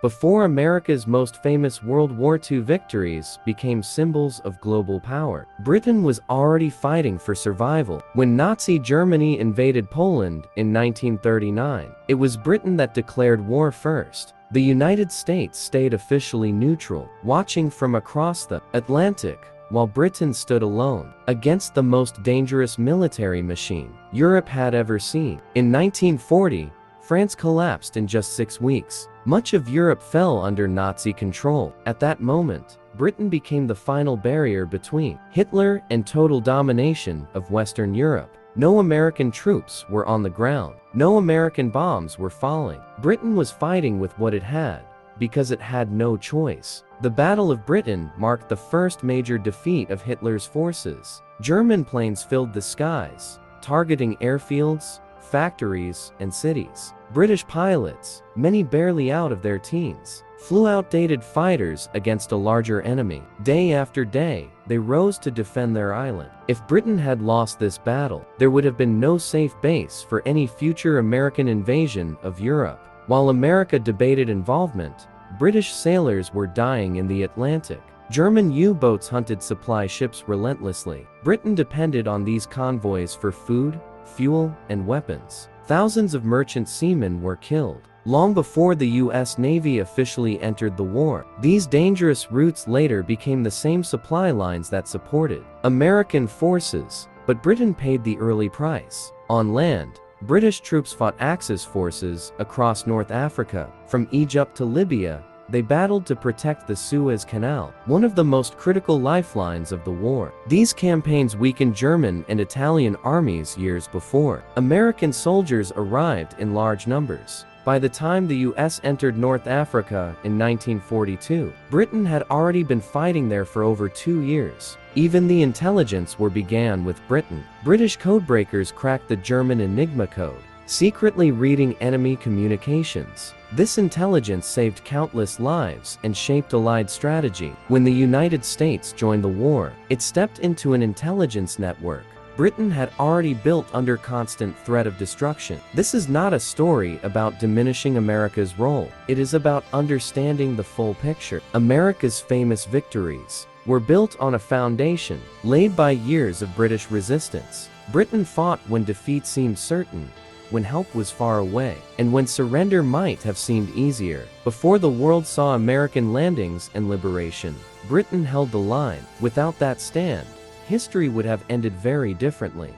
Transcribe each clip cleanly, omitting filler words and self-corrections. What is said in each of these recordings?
before America's most famous World War II victories became symbols of global power. Britain was already fighting for survival. When Nazi Germany invaded Poland in 1939, it was Britain that declared war first. The United States stayed officially neutral, watching from across the Atlantic, while Britain stood alone against the most dangerous military machine Europe had ever seen. In 1940, France collapsed in just 6 weeks. Much of Europe fell under Nazi control. At that moment, Britain became the final barrier between Hitler and total domination of Western Europe. No American troops were on the ground. No American bombs were falling. Britain was fighting with what it had, because it had no choice. The Battle of Britain marked the first major defeat of Hitler's forces. German planes filled the skies, targeting airfields, factories, and cities. British pilots, many barely out of their teens, flew outdated fighters against a larger enemy. Day after day, they rose to defend their island. If Britain had lost this battle, there would have been no safe base for any future American invasion of Europe. While America debated involvement, British sailors were dying in the Atlantic. German U-boats hunted supply ships relentlessly. Britain depended on these convoys for food, fuel, and weapons. Thousands of merchant seamen were killed long before the U.S. Navy officially entered the war. These dangerous routes later became the same supply lines that supported American forces, but Britain paid the early price. On land, British troops fought Axis forces across North Africa. From Egypt to Libya, they battled to protect the Suez Canal, one of the most critical lifelines of the war. These campaigns weakened German and Italian armies years before. American soldiers arrived in large numbers. By the time the U.S. entered North Africa in 1942, Britain had already been fighting there for over 2 years. Even the intelligence war began with Britain. British codebreakers cracked the German Enigma code, secretly reading enemy communications. This intelligence saved countless lives and shaped Allied strategy. When the United States joined the war, it stepped into an intelligence network Britain had already built under constant threat of destruction. This is not a story about diminishing America's role. It is about understanding the full picture. America's famous victories were built on a foundation laid by years of British resistance. Britain fought when defeat seemed certain, when help was far away, and when surrender might have seemed easier. Before the world saw American landings and liberation, Britain held the line. Without that stand, history would have ended very differently.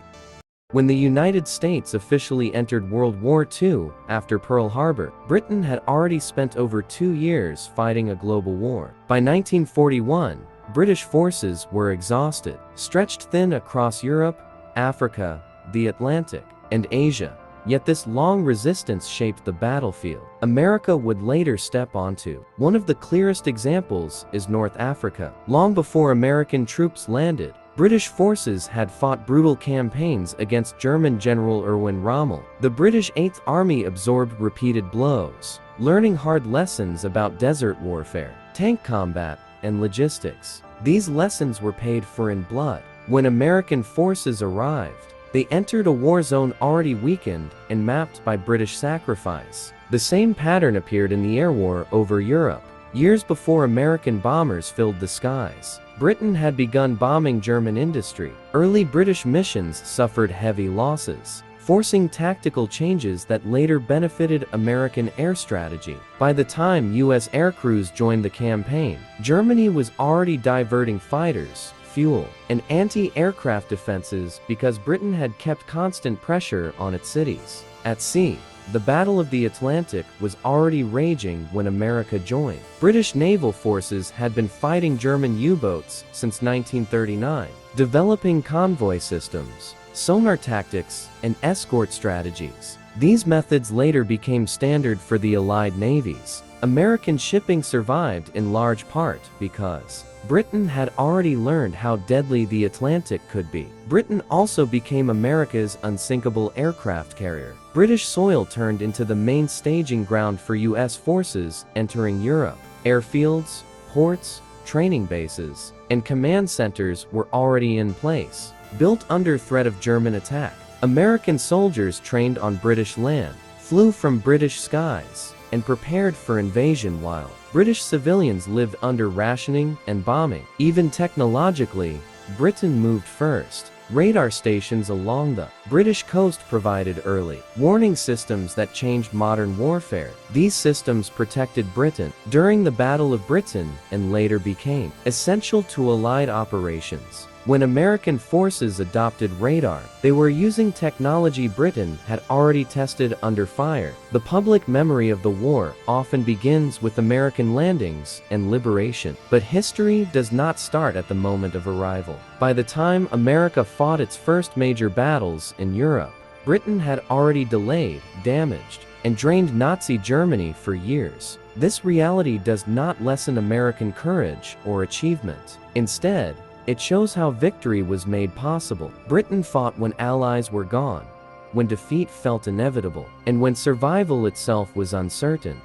When the United States officially entered World War II after Pearl Harbor, Britain had already spent over 2 years fighting a global war. By 1941, British forces were exhausted, stretched thin across Europe, Africa, the Atlantic, and Asia. Yet this long resistance shaped the battlefield America would later step onto. One of the clearest examples is North Africa. Long before American troops landed, British forces had fought brutal campaigns against German General Erwin Rommel. The British 8th Army absorbed repeated blows, learning hard lessons about desert warfare, tank combat, and logistics. These lessons were paid for in blood. When American forces arrived, they entered a war zone already weakened and mapped by British sacrifice. The same pattern appeared in the air war over Europe. Years before American bombers filled the skies, Britain had begun bombing German industry. Early British missions suffered heavy losses, forcing tactical changes that later benefited American air strategy. By the time U.S. aircrews joined the campaign, Germany was already diverting fighters, fuel, and anti-aircraft defenses because Britain had kept constant pressure on its cities. At sea, the Battle of the Atlantic was already raging when America joined. British naval forces had been fighting German U-boats since 1939, developing convoy systems, sonar tactics, and escort strategies. These methods later became standard for the Allied navies. American shipping survived in large part because Britain had already learned how deadly the Atlantic could be. Britain also became America's unsinkable aircraft carrier. British soil turned into the main staging ground for U.S. forces entering Europe. Airfields, ports, training bases, and command centers were already in place, built under threat of German attack. American soldiers trained on British land, flew from British skies, and prepared for invasion while British civilians lived under rationing and bombing. Even technologically, Britain moved first. Radar stations along the British coast provided early warning systems that changed modern warfare. These systems protected Britain during the Battle of Britain and later became essential to Allied operations. When American forces adopted radar, they were using technology Britain had already tested under fire. The public memory of the war often begins with American landings and liberation. But history does not start at the moment of arrival. By the time America fought its first major battles in Europe, Britain had already delayed, damaged, and drained Nazi Germany for years. This reality does not lessen American courage or achievement. Instead, it shows how victory was made possible. Britain fought when allies were gone, when defeat felt inevitable, and when survival itself was uncertain.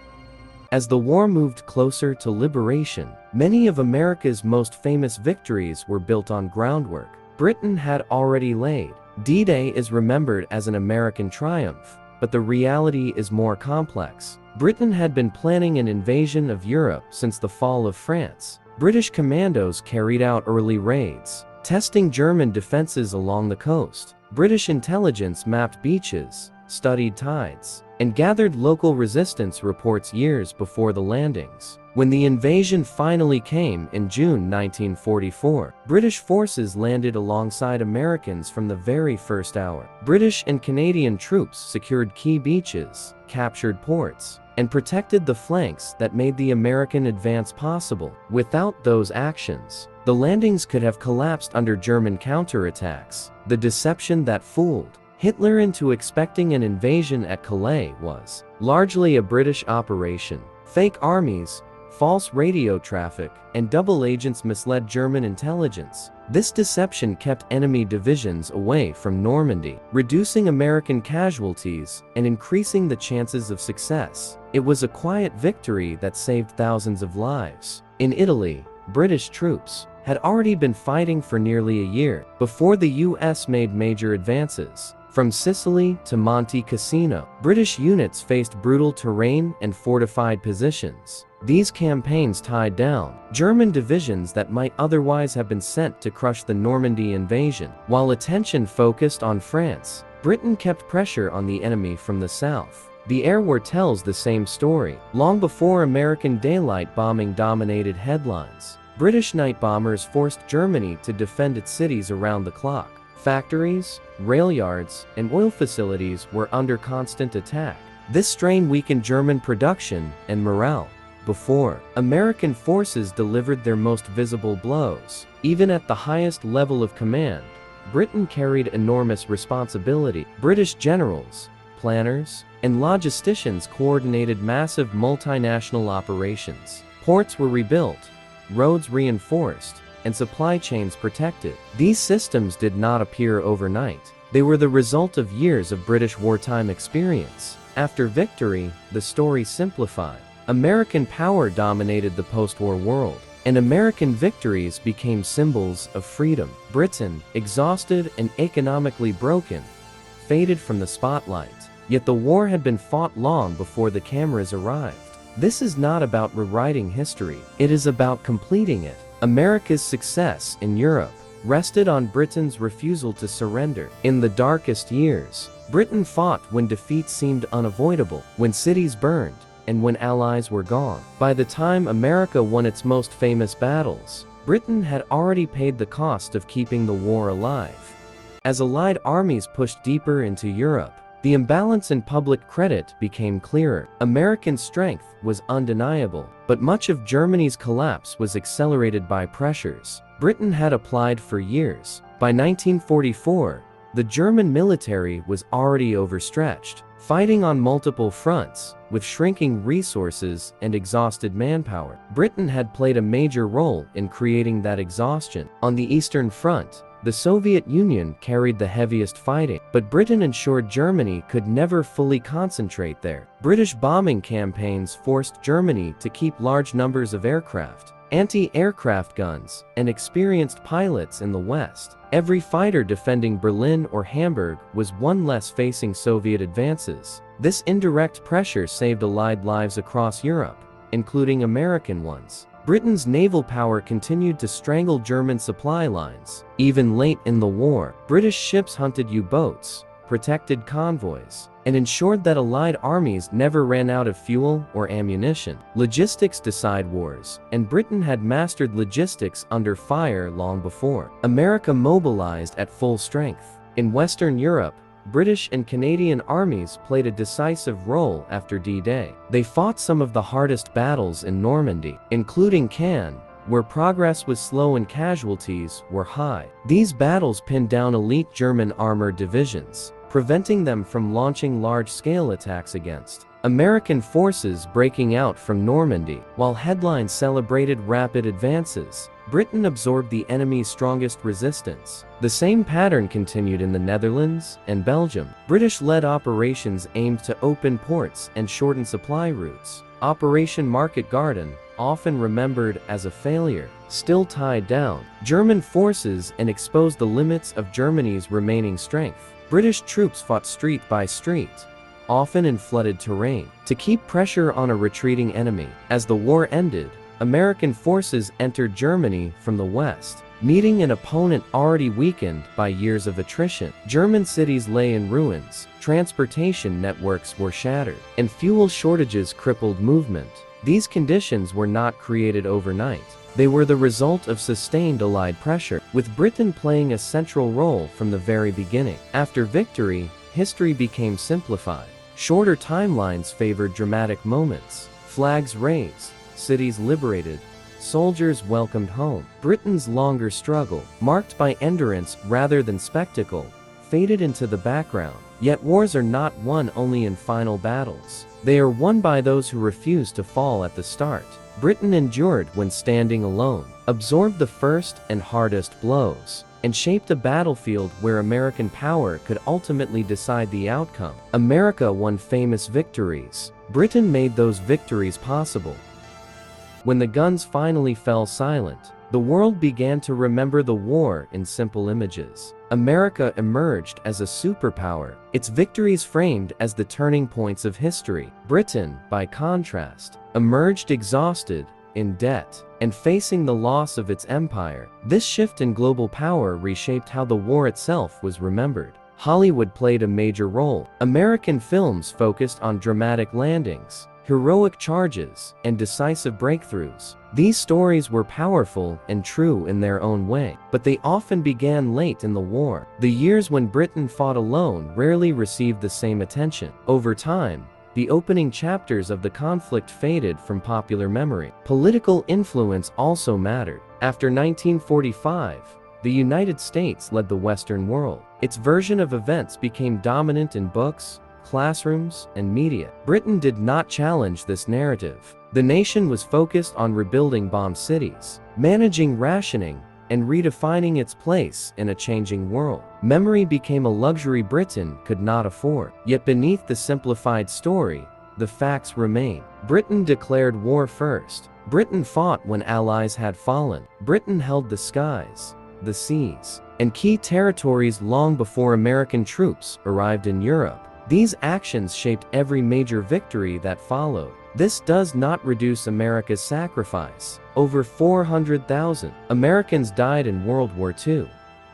As the war moved closer to liberation, many of America's most famous victories were built on groundwork Britain had already laid. D-Day is remembered as an American triumph, but the reality is more complex. Britain had been planning an invasion of Europe since the fall of France. British commandos carried out early raids, testing German defenses along the coast. British intelligence mapped beaches, studied tides, and gathered local resistance reports years before the landings. When the invasion finally came in June 1944, British forces landed alongside Americans from the very first hour. British and Canadian troops secured key beaches, captured ports, and protected the flanks that made the American advance possible. Without those actions, the landings could have collapsed under German counterattacks. The deception that fooled Hitler into expecting an invasion at Calais was largely a British operation. Fake armies, false radio traffic, and double agents misled German intelligence. This deception kept enemy divisions away from Normandy, reducing American casualties and increasing the chances of success. It was a quiet victory that saved thousands of lives. In Italy, British troops had already been fighting for nearly a year before the US made major advances. From Sicily to Monte Cassino, British units faced brutal terrain and fortified positions. These campaigns tied down German divisions that might otherwise have been sent to crush the Normandy invasion. While attention focused on France, Britain kept pressure on the enemy from the south. The air war tells the same story. Long before American daylight bombing dominated headlines, British night bombers forced Germany to defend its cities around the clock. Factories, rail yards, and oil facilities were under constant attack. This strain weakened German production and morale. Before American forces delivered their most visible blows, even at the highest level of command, Britain carried enormous responsibility. British generals, planners, and logisticians coordinated massive multinational operations. Ports were rebuilt, roads reinforced, and supply chains protected. These systems did not appear overnight. They were the result of years of British wartime experience. After victory, the story simplified. American power dominated the post-war world, and American victories became symbols of freedom. Britain, exhausted and economically broken, faded from the spotlight. Yet the war had been fought long before the cameras arrived. This is not about rewriting history. It is about completing it. America's success in Europe rested on Britain's refusal to surrender. In the darkest years, Britain fought when defeat seemed unavoidable, when cities burned, and when allies were gone. By the time America won its most famous battles, Britain had already paid the cost of keeping the war alive. As Allied armies pushed deeper into Europe, the imbalance in public credit became clearer. American strength was undeniable, but much of Germany's collapse was accelerated by pressures Britain had applied for years. By 1944, the German military was already overstretched, fighting on multiple fronts, with shrinking resources and exhausted manpower. Britain had played a major role in creating that exhaustion. On the Eastern Front, the Soviet Union carried the heaviest fighting, but Britain ensured Germany could never fully concentrate there. British bombing campaigns forced Germany to keep large numbers of aircraft, anti-aircraft guns, and experienced pilots in the West. Every fighter defending Berlin or Hamburg was one less facing Soviet advances. This indirect pressure saved Allied lives across Europe, including American ones. Britain's naval power continued to strangle German supply lines. Even late in the war, British ships hunted U-boats, protected convoys, and ensured that Allied armies never ran out of fuel or ammunition. Logistics decide wars, and Britain had mastered logistics under fire long before. America mobilized at full strength. In Western Europe, British and Canadian armies played a decisive role after D-Day. They fought some of the hardest battles in Normandy, including Caen, where progress was slow and casualties were high. These battles pinned down elite German armored divisions, preventing them from launching large-scale attacks against American forces breaking out from Normandy. While headlines celebrated rapid advances, Britain absorbed the enemy's strongest resistance. The same pattern continued in the Netherlands and Belgium. British-led operations aimed to open ports and shorten supply routes. Operation Market Garden, often remembered as a failure, still tied down German forces and exposed the limits of Germany's remaining strength. British troops fought street by street, often in flooded terrain, to keep pressure on a retreating enemy. As the war ended, American forces entered Germany from the west, meeting an opponent already weakened by years of attrition. German cities lay in ruins, transportation networks were shattered, and fuel shortages crippled movement. These conditions were not created overnight. They were the result of sustained Allied pressure, with Britain playing a central role from the very beginning. After victory, history became simplified. Shorter timelines favored dramatic moments. Flags raised, cities liberated, soldiers welcomed home. Britain's longer struggle, marked by endurance rather than spectacle, faded into the background. Yet wars are not won only in final battles. They are won by those who refuse to fall at the start. Britain endured when standing alone, absorbed the first and hardest blows, and shaped a battlefield where American power could ultimately decide the outcome. America won famous victories. Britain made those victories possible. When the guns finally fell silent, the world began to remember the war in simple images. America emerged as a superpower, its victories framed as the turning points of history. Britain, by contrast, emerged exhausted, in debt, and facing the loss of its empire. This shift in global power reshaped how the war itself was remembered. Hollywood played a major role. American films focused on dramatic landings, heroic charges, and decisive breakthroughs. These stories were powerful and true in their own way, but they often began late in the war. The years when Britain fought alone rarely received the same attention. Over time, the opening chapters of the conflict faded from popular memory. Political influence also mattered. After 1945, the United States led the Western world. Its version of events became dominant in books, classrooms, and media. Britain did not challenge this narrative. The nation was focused on rebuilding bombed cities, managing rationing, and redefining its place in a changing world. Memory became a luxury Britain could not afford. Yet beneath the simplified story, the facts remain. Britain declared war first. Britain fought when allies had fallen. Britain held the skies, the seas, and key territories long before American troops arrived in Europe. These actions shaped every major victory that followed. This does not reduce America's sacrifice. Over 400,000 Americans died in World War II.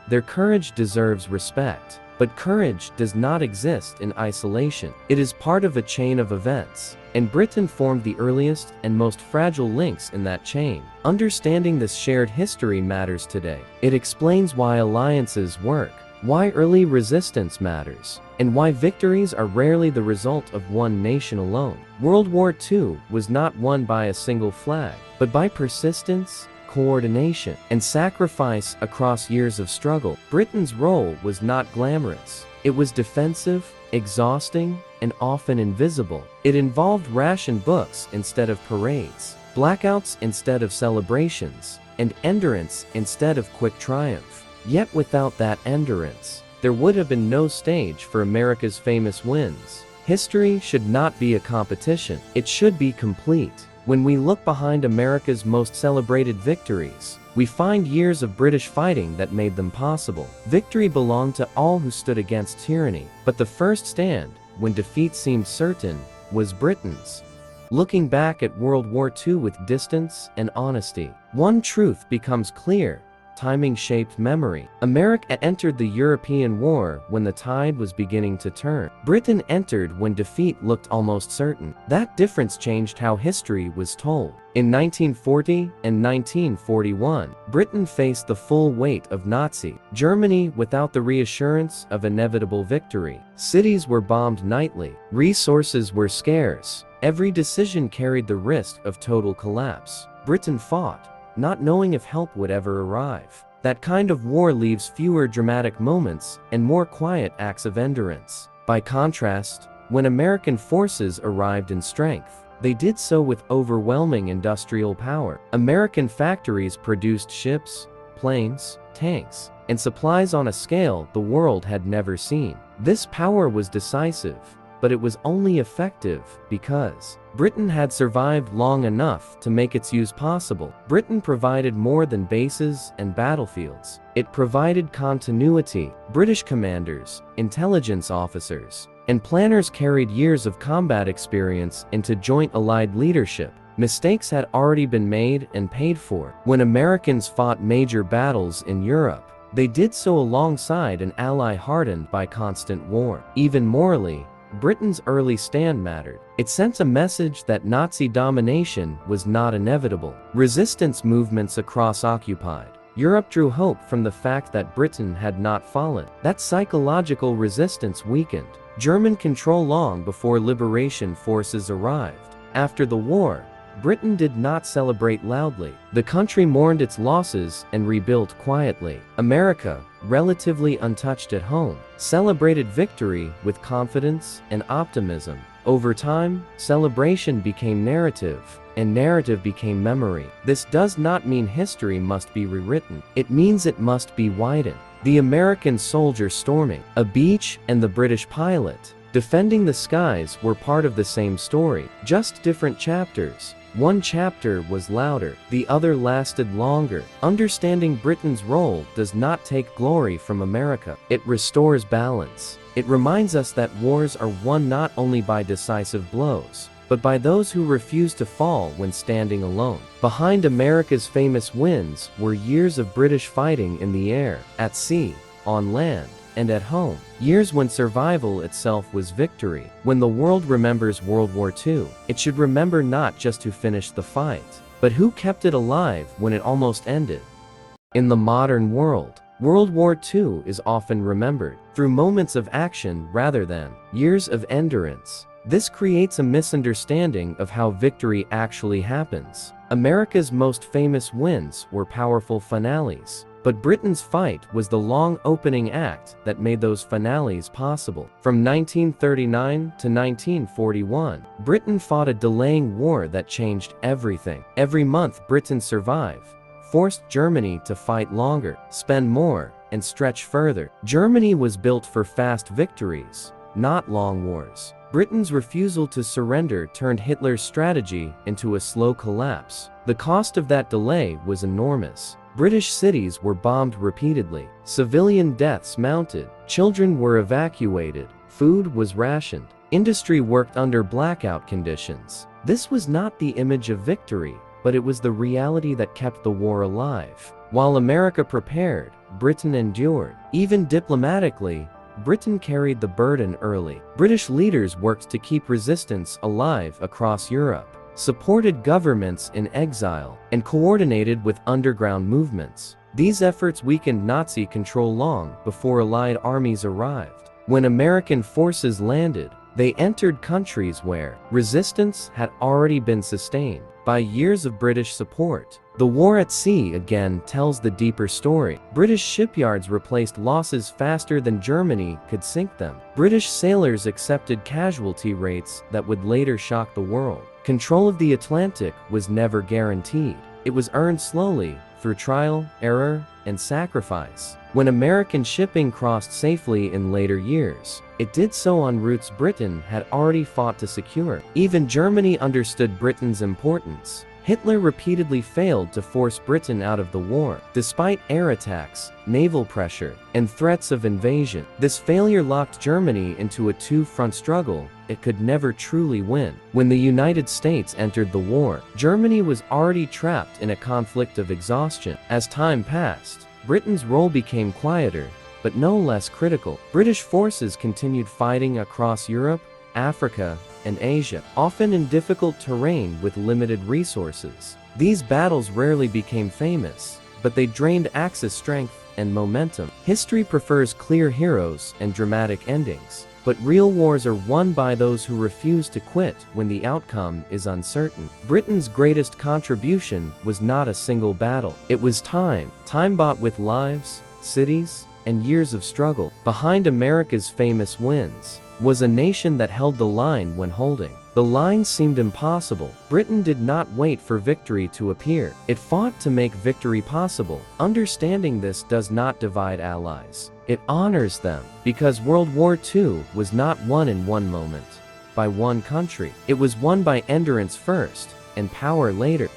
Their courage deserves respect. But courage does not exist in isolation. It is part of a chain of events, and Britain formed the earliest and most fragile links in that chain. Understanding this shared history matters today. It explains why alliances work, why early resistance matters, and why victories are rarely the result of one nation alone. World War II was not won by a single flag, but by persistence, coordination, and sacrifice across years of struggle. Britain's role was not glamorous. It was defensive, exhausting, and often invisible. It involved ration books instead of parades, blackouts instead of celebrations, and endurance instead of quick triumph. Yet without that endurance, there would have been no stage for America's famous wins. History should not be a competition. It should be complete. When we look behind America's most celebrated victories, we find years of British fighting that made them possible. Victory belonged to all who stood against tyranny, but the first stand, when defeat seemed certain, was Britain's. Looking back at World War II with distance and honesty, one truth becomes clear: timing shaped memory. America entered the European War when the tide was beginning to turn. Britain entered when defeat looked almost certain. That difference changed how history was told. In 1940 and 1941, Britain faced the full weight of Nazi Germany without the reassurance of inevitable victory. Cities were bombed nightly. Resources were scarce. Every decision carried the risk of total collapse. Britain fought, not knowing if help would ever arrive. That kind of war leaves fewer dramatic moments and more quiet acts of endurance. By contrast, when American forces arrived in strength, they did so with overwhelming industrial power. American factories produced ships, planes, tanks, and supplies on a scale the world had never seen. This power was decisive, but it was only effective because Britain had survived long enough to make its use possible. Britain provided more than bases and battlefields. It provided continuity. British commanders, intelligence officers, and planners carried years of combat experience into joint Allied leadership. Mistakes had already been made and paid for. When Americans fought major battles in Europe, they did so alongside an ally hardened by constant war. Even morally, Britain's early stand mattered. It sent a message that Nazi domination was not inevitable. Resistance movements across occupied Europe drew hope from the fact that Britain had not fallen. That psychological resistance weakened German control long before liberation forces arrived. After the war, Britain did not celebrate loudly. The country mourned its losses and rebuilt quietly. America, relatively untouched at home, celebrated victory with confidence and optimism. Over time, celebration became narrative, and narrative became memory. This does not mean history must be rewritten. It means it must be widened. The American soldier storming a beach and the British pilot defending the skies were part of the same story, just different chapters. One chapter was louder, the other lasted longer. Understanding Britain's role does not take glory from America. It restores balance. It reminds us that wars are won not only by decisive blows, but by those who refuse to fall when standing alone. Behind America's famous wins were years of British fighting in the air, at sea, on land, and at home. Years when survival itself was victory. When the world remembers World War II, it should remember not just who finished the fight, but who kept it alive when it almost ended. In the modern world, World War II is often remembered through moments of action rather than years of endurance. This creates a misunderstanding of how victory actually happens. America's most famous wins were powerful finales, but Britain's fight was the long opening act that made those finales possible. From 1939 to 1941, Britain fought a delaying war that changed everything. Every month Britain survived forced Germany to fight longer, spend more, and stretch further. Germany was built for fast victories, not long wars. Britain's refusal to surrender turned Hitler's strategy into a slow collapse. The cost of that delay was enormous. British cities were bombed repeatedly. Civilian deaths mounted. Children were evacuated. Food was rationed. Industry worked under blackout conditions. This was not the image of victory, but it was the reality that kept the war alive. While America prepared, Britain endured. Even diplomatically, Britain carried the burden early. British leaders worked to keep resistance alive across Europe, supported governments in exile, and coordinated with underground movements. These efforts weakened Nazi control long before Allied armies arrived. When American forces landed, they entered countries where resistance had already been sustained by years of British support. The war at sea again tells the deeper story. British shipyards replaced losses faster than Germany could sink them. British sailors accepted casualty rates that would later shock the world. Control of the Atlantic was never guaranteed. It was earned slowly, through trial, error, and sacrifice. When American shipping crossed safely in later years, it did so on routes Britain had already fought to secure. Even Germany understood Britain's importance. Hitler repeatedly failed to force Britain out of the war. Despite air attacks, naval pressure, and threats of invasion, this failure locked Germany into a two-front struggle it could never truly win. When the United States entered the war, Germany was already trapped in a conflict of exhaustion. As time passed, Britain's role became quieter, but no less critical. British forces continued fighting across Europe, Africa, and Asia, often in difficult terrain with limited resources. These battles rarely became famous, but they drained Axis strength and momentum. History prefers clear heroes and dramatic endings, but real wars are won by those who refuse to quit when the outcome is uncertain. Britain's greatest contribution was not a single battle. It was time bought with lives, cities, and years of struggle. Behind America's famous wins was a nation that held the line when holding. The line seemed impossible. Britain did not wait for victory to appear. It fought to make victory possible. Understanding this does not divide allies. It honors them, because World War II was not won in one moment, by one country. It was won by endurance first, and power later.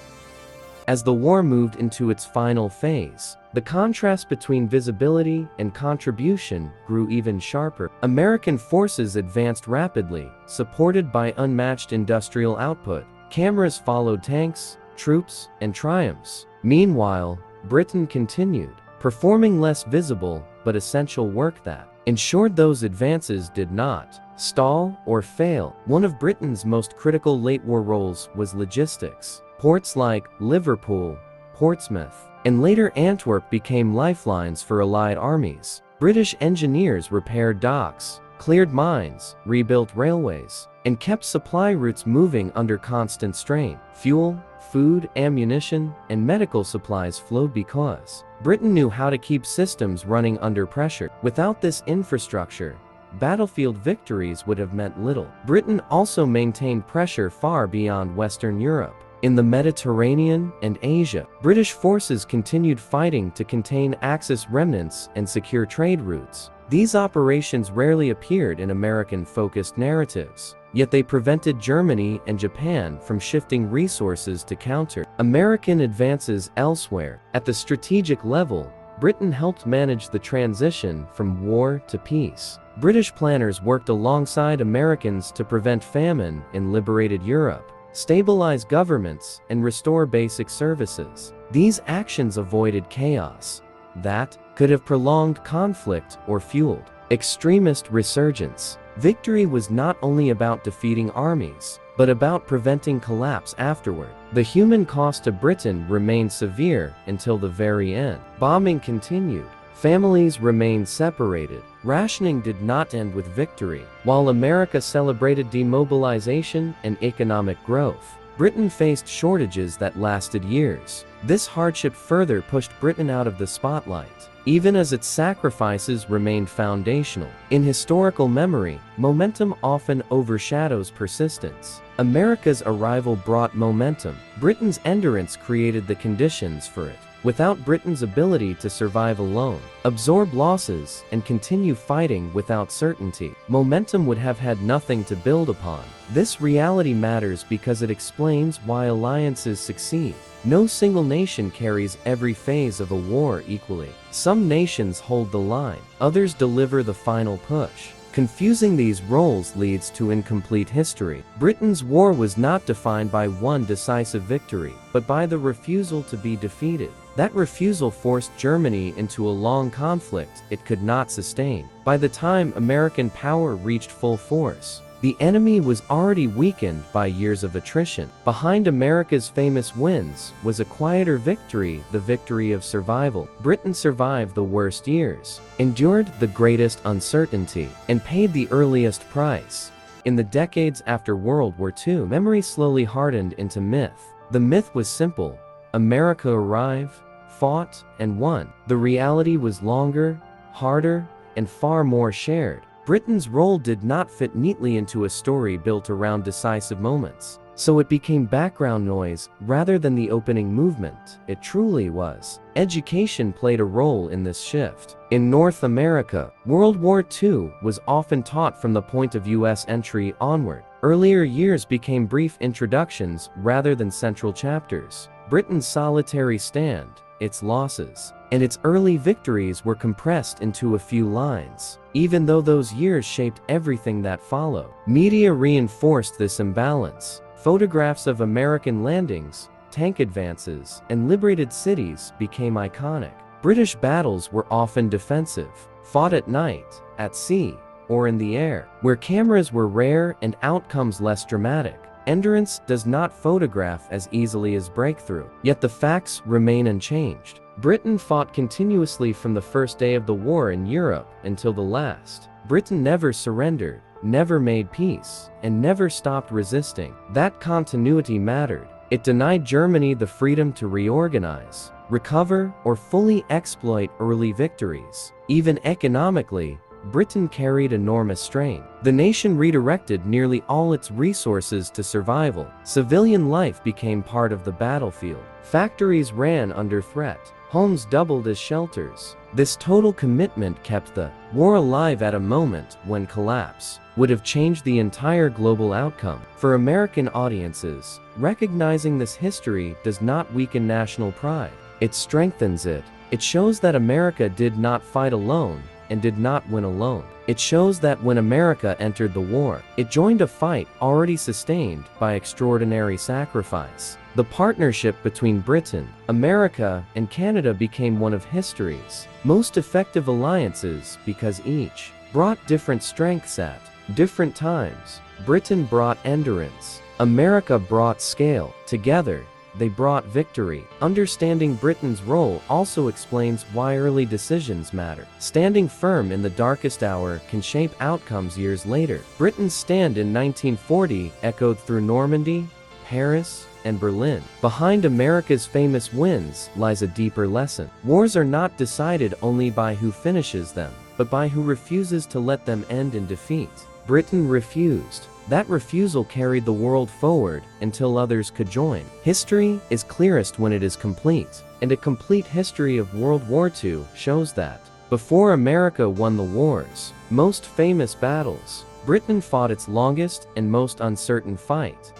As the war moved into its final phase, the contrast between visibility and contribution grew even sharper. American forces advanced rapidly, supported by unmatched industrial output. Cameras followed tanks, troops, and triumphs. Meanwhile, Britain continued, performing less visible but essential work that ensured those advances did not stall or fail. One of Britain's most critical late-war roles was logistics. Ports like Liverpool, Portsmouth, and later Antwerp became lifelines for Allied armies. British engineers repaired docks, cleared mines, rebuilt railways, and kept supply routes moving under constant strain. Fuel, food, ammunition, and medical supplies flowed because Britain knew how to keep systems running under pressure. Without this infrastructure, battlefield victories would have meant little. Britain also maintained pressure far beyond Western Europe. In the Mediterranean and Asia, British forces continued fighting to contain Axis remnants and secure trade routes. These operations rarely appeared in American-focused narratives, yet they prevented Germany and Japan from shifting resources to counter American advances elsewhere. At the strategic level, Britain helped manage the transition from war to peace. British planners worked alongside Americans to prevent famine in liberated Europe, stabilize governments, and restore basic services. These actions avoided chaos that could have prolonged conflict or fueled extremist resurgence. Victory was not only about defeating armies, but about preventing collapse afterward. The human cost to Britain remained severe until the very end. Bombing continued. Families remained separated. Rationing did not end with victory. While America celebrated demobilization and economic growth, Britain faced shortages that lasted years. This hardship further pushed Britain out of the spotlight, even as its sacrifices remained foundational. In historical memory, momentum often overshadows persistence. America's arrival brought momentum. Britain's endurance created the conditions for it. Without Britain's ability to survive alone, absorb losses, and continue fighting without certainty, momentum would have had nothing to build upon. This reality matters because it explains why alliances succeed. No single nation carries every phase of a war equally. Some nations hold the line, others deliver the final push. Confusing these roles leads to incomplete history. Britain's war was not defined by one decisive victory, but by the refusal to be defeated. That refusal forced Germany into a long conflict it could not sustain. By the time American power reached full force, the enemy was already weakened by years of attrition. Behind America's famous wins was a quieter victory, the victory of survival. Britain survived the worst years, endured the greatest uncertainty, and paid the earliest price. In the decades after World War II, memory slowly hardened into myth. The myth was simple: America arrived, fought, and won. The reality was longer, harder, and far more shared. Britain's role did not fit neatly into a story built around decisive moments. so it became background noise rather than the opening movement it truly was. Education played a role in this shift. In North America, World War II was often taught from the point of US entry onward. Earlier years became brief introductions rather than central chapters. Britain's solitary stand, its losses, and its early victories were compressed into a few lines, even though those years shaped everything that followed. Media reinforced this imbalance. Photographs of American landings, tank advances, and liberated cities became iconic. British battles were often defensive, fought at night, at sea, or in the air, where cameras were rare and outcomes less dramatic. Endurance does not photograph as easily as breakthrough, yet the facts remain unchanged. Britain fought continuously from the first day of the war in Europe until the last. Britain never surrendered, never made peace, and never stopped resisting. That continuity mattered. It denied Germany the freedom to reorganize, recover, or fully exploit early victories. Even economically, Britain carried enormous strain. The nation redirected nearly all its resources to survival. Civilian life became part of the battlefield. Factories ran under threat. Homes doubled as shelters. This total commitment kept the war alive at a moment when collapse would have changed the entire global outcome. For American audiences, recognizing this history does not weaken national pride. It strengthens it. It shows that America did not fight alone and did not win alone. It shows that when America entered the war, it joined a fight already sustained by extraordinary sacrifice. The partnership between Britain, America, and Canada became one of history's most effective alliances because each brought different strengths at different times. Britain brought endurance. America brought scale. Together, they brought victory. Understanding Britain's role also explains why early decisions matter. Standing firm in the darkest hour can shape outcomes years later. Britain's stand in 1940 echoed through Normandy, Paris, and Berlin. Behind America's famous wins lies a deeper lesson. Wars are not decided only by who finishes them, but by who refuses to let them end in defeat. Britain refused. That refusal carried the world forward until others could join. History is clearest when it is complete, and a complete history of World War II shows that. Before America won the war's most famous battles, Britain fought its longest and most uncertain fight.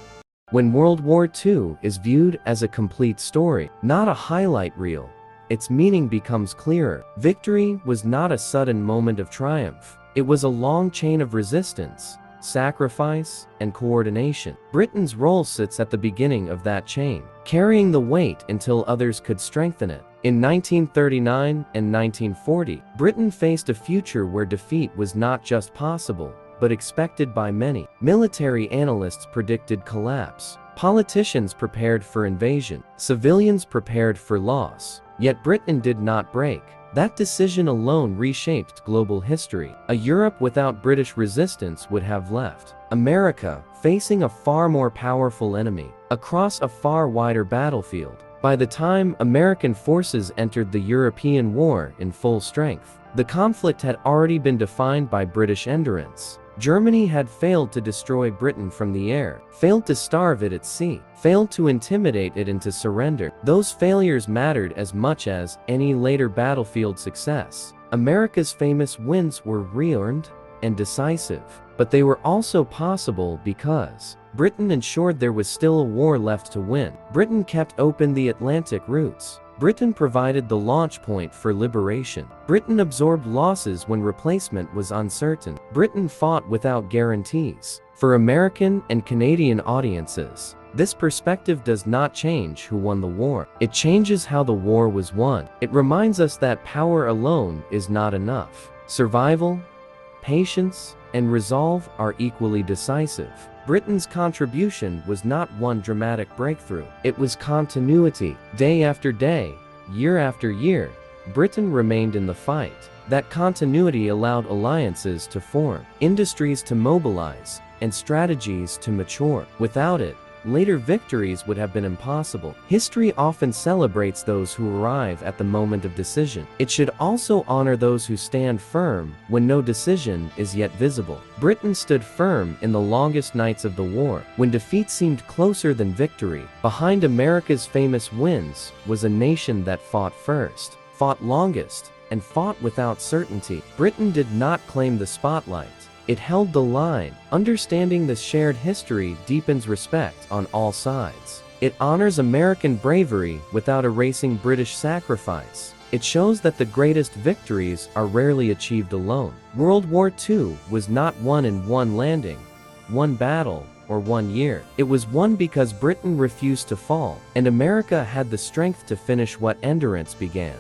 When World War II is viewed as a complete story, not a highlight reel, its meaning becomes clearer. Victory was not a sudden moment of triumph. It was a long chain of resistance, sacrifice, and coordination. Britain's role sits at the beginning of that chain, carrying the weight until others could strengthen it. In 1939 and 1940, Britain faced a future where defeat was not just possible, but expected by many. Military analysts predicted collapse. Politicians prepared for invasion. Civilians prepared for loss. Yet Britain did not break. That decision alone reshaped global history. A Europe without British resistance would have left America facing a far more powerful enemy, across a far wider battlefield. By the time American forces entered the European war in full strength, the conflict had already been defined by British endurance. Germany had failed to destroy Britain from the air, failed to starve it at sea, failed to intimidate it into surrender. Those failures mattered as much as any later battlefield success. America's famous wins were re-earned and decisive, but they were also possible because Britain ensured there was still a war left to win. Britain kept open the Atlantic routes. Britain provided the launch point for liberation. Britain absorbed losses when replacement was uncertain. Britain fought without guarantees. For American and Canadian audiences, this perspective does not change who won the war. It changes how the war was won. It reminds us that power alone is not enough. Survival, patience, and resolve are equally decisive. Britain's contribution was not one dramatic breakthrough. It was continuity. Day after day, year after year, Britain remained in the fight. That continuity allowed alliances to form, industries to mobilize, and strategies to mature. Without it, later victories would have been impossible. History often celebrates those who arrive at the moment of decision. It should also honor those who stand firm when no decision is yet visible. Britain stood firm in the longest nights of the war, when defeat seemed closer than victory. Behind America's famous wins was a nation that fought first, fought longest, and fought without certainty. Britain did not claim the spotlight. It held the line. Understanding this shared history deepens respect on all sides. It honors American bravery without erasing British sacrifice. It shows that the greatest victories are rarely achieved alone. World War II was not won in one landing, one battle, or one year. It was won because Britain refused to fall, and America had the strength to finish what endurance began.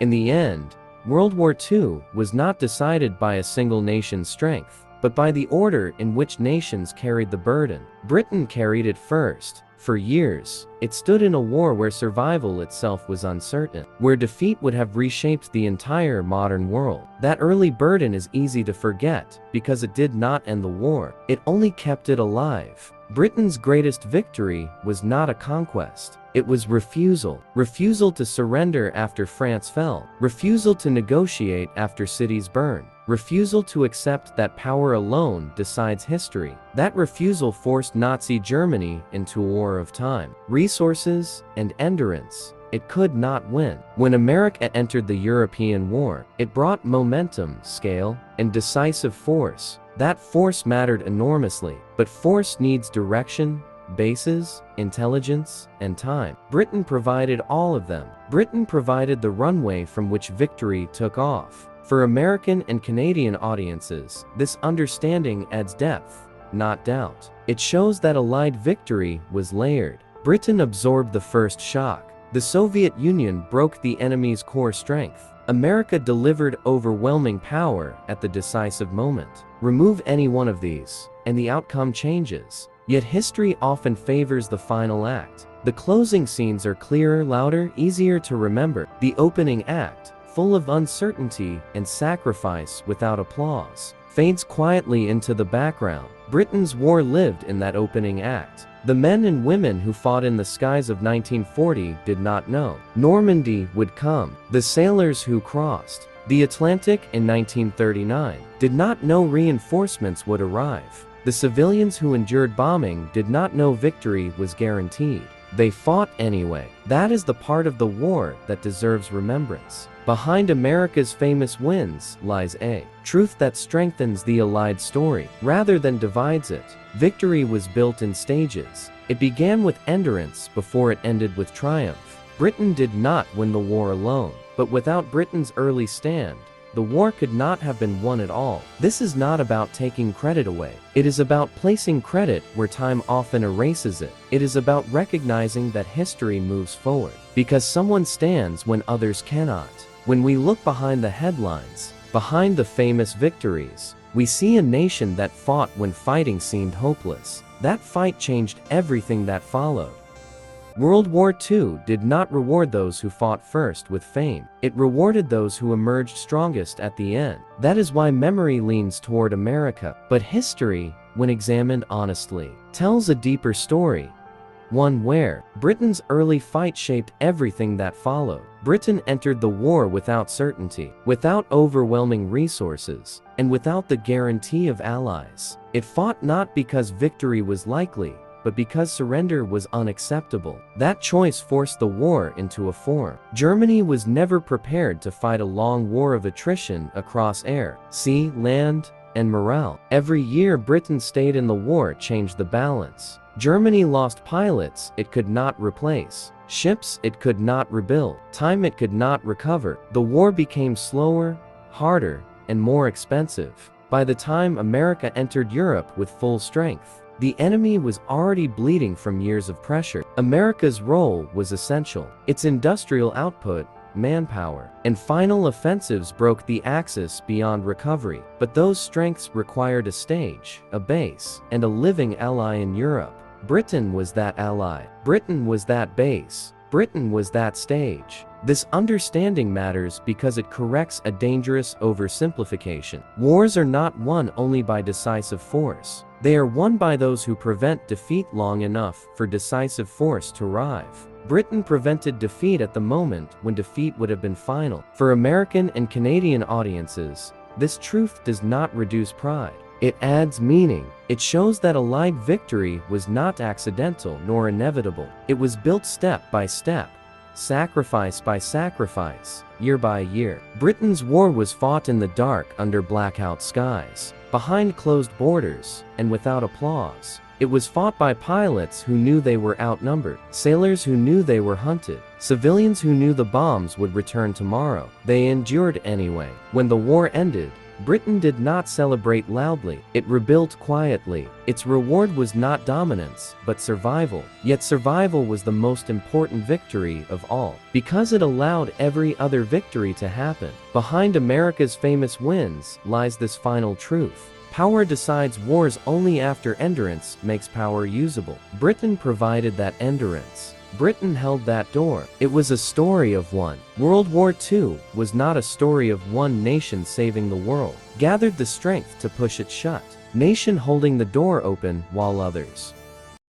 In the end, World War II was not decided by a single nation's strength, but by the order in which nations carried the burden. Britain carried it first. For years, it stood in a war where survival itself was uncertain, where defeat would have reshaped the entire modern world. That early burden is easy to forget, because it did not end the war. It only kept it alive. Britain's greatest victory was not a conquest. It was refusal. Refusal to surrender after France fell. Refusal to negotiate after cities burned. Refusal to accept that power alone decides history. That refusal forced Nazi Germany into a war of time, resources, and endurance. It could not win. When America entered the European war, it brought momentum, scale, and decisive force. That force mattered enormously, but force needs direction, bases, intelligence, and time. Britain provided all of them. Britain provided the runway from which victory took off. For American and Canadian audiences, this understanding adds depth, not doubt. It shows that Allied victory was layered. Britain absorbed the first shock. The Soviet Union broke the enemy's core strength. America delivered overwhelming power at the decisive moment. Remove any one of these, and the outcome changes. Yet history often favors the final act. The closing scenes are clearer, louder, easier to remember. The opening act, full of uncertainty and sacrifice without applause, fades quietly into the background. Britain's war lived in that opening act. The men and women who fought in the skies of 1940 did not know Normandy would come. The sailors who crossed the Atlantic in 1939 did not know reinforcements would arrive. The civilians who endured bombing did not know victory was guaranteed. They fought anyway. That is the part of the war that deserves remembrance. Behind America's famous wins lies a truth that strengthens the Allied story, rather than divides it. Victory was built in stages. It began with endurance before it ended with triumph. Britain did not win the war alone, but without Britain's early stand, the war could not have been won at all. This is not about taking credit away. It is about placing credit where time often erases it. It is about recognizing that history moves forward, because someone stands when others cannot. When we look behind the headlines, behind the famous victories, we see a nation that fought when fighting seemed hopeless. That fight changed everything that followed. World War II did not reward those who fought first with fame. It rewarded those who emerged strongest at the end. That is why memory leans toward America. But history, when examined honestly, tells a deeper story. One where Britain's early fight shaped everything that followed. Britain entered the war without certainty, without overwhelming resources, and without the guarantee of allies. It fought not because victory was likely, but because surrender was unacceptable. That choice forced the war into a form. Germany was never prepared to fight a long war of attrition across air, sea, land, and morale. Every year Britain stayed in the war changed the balance. Germany lost pilots it could not replace, ships it could not rebuild, time it could not recover. The war became slower, harder, and more expensive. By the time America entered Europe with full strength, the enemy was already bleeding from years of pressure. America's role was essential. Its industrial output, manpower, and final offensives broke the Axis beyond recovery. But those strengths required a stage, a base, and a living ally in Europe. Britain was that ally. Britain was that base. Britain was that stage. This understanding matters because it corrects a dangerous oversimplification. Wars are not won only by decisive force. They are won by those who prevent defeat long enough for decisive force to arrive. Britain prevented defeat at the moment when defeat would have been final. For American and Canadian audiences, this truth does not reduce pride. It adds meaning. It shows that Allied victory was not accidental nor inevitable. It was built step by step, sacrifice by sacrifice, year by year. Britain's war was fought in the dark under blackout skies, behind closed borders, and without applause. It was fought by pilots who knew they were outnumbered, sailors who knew they were hunted, civilians who knew the bombs would return tomorrow. They endured anyway. When the war ended, Britain did not celebrate loudly. It rebuilt quietly. Its reward was not dominance, but survival. Yet survival was the most important victory of all, because it allowed every other victory to happen. Behind America's famous wins lies this final truth. Power decides wars only after endurance makes power usable. Britain provided that endurance. Britain held that door. It was a story of one. World War II was not a story of one nation saving the world, gathered the strength to push it shut, nation holding the door open while others